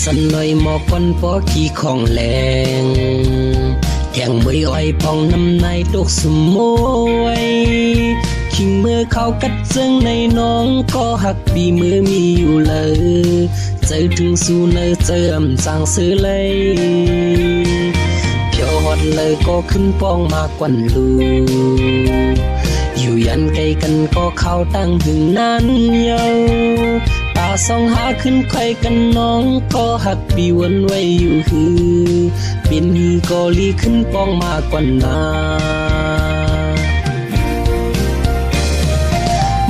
sân nơi mò con bó khi không lèn thèng mới oi phong năm nay đốt sum môi khi mưa khao cắt chân này nón có hạt bị mưa mi yêu lỡ chơi trưng su nơi chơi âm sang sứ lấy phiêu hót lời có khinh phong mà quằn lù yêuยัน cây cần có khao tăng hừng nan nhau ta song há khinh khay cần nón có hạt bị quấn quay yêu hư bên hư có ly khinh phong mà quằn na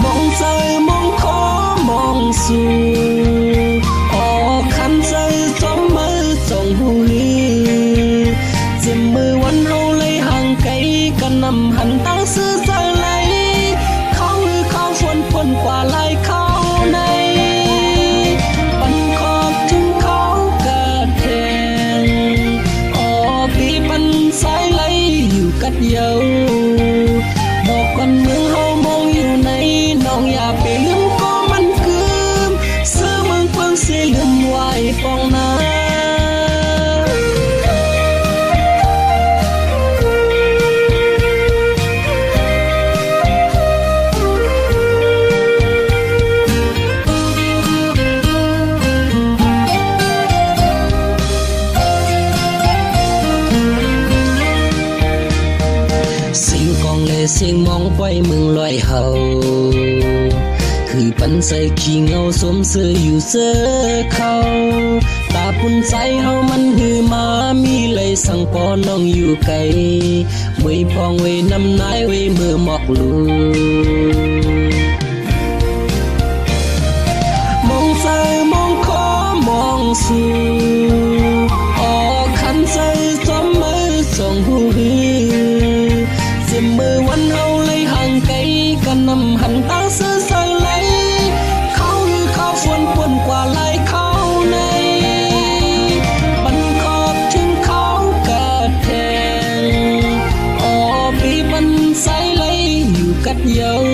mong rơi mong khó mong su khăn rơi gió mơ dòng hư dìm mưa quấn hâu lấy hàng cây cần nằm hẳn tăng sư rơi lấy khao hư khao phun phun qua lại khao này bắn khóc chứng khao cả thèn bị bắn sai lấy yêu cắt dấu một con mương hâu mong yêu này nong ya bể lưng có bắn cơm sơ mương phương sẽ lượm ngoài phong na xin mong quay mừng loài hầuคือปันใส่ขี้เงาสวมเสื้ออยู่เสื้อเขาตาปุ่นใจเฮามันหือมามีเลยสั่งปอน้องอยู่ไกลมวยพองเวนำนายเวเมื่อหมอกลูมองใจมองขอมองสู่ขันใจจอมมือส่งหูหือmưa quấn hâu lấy hàng cây cần nằm hẳn ta sơ sơ lấy khao hư khao phun phun qua lại khao này bắn khóc chứng khao cả thèn bị bắn say lấy nhiều cắt dấu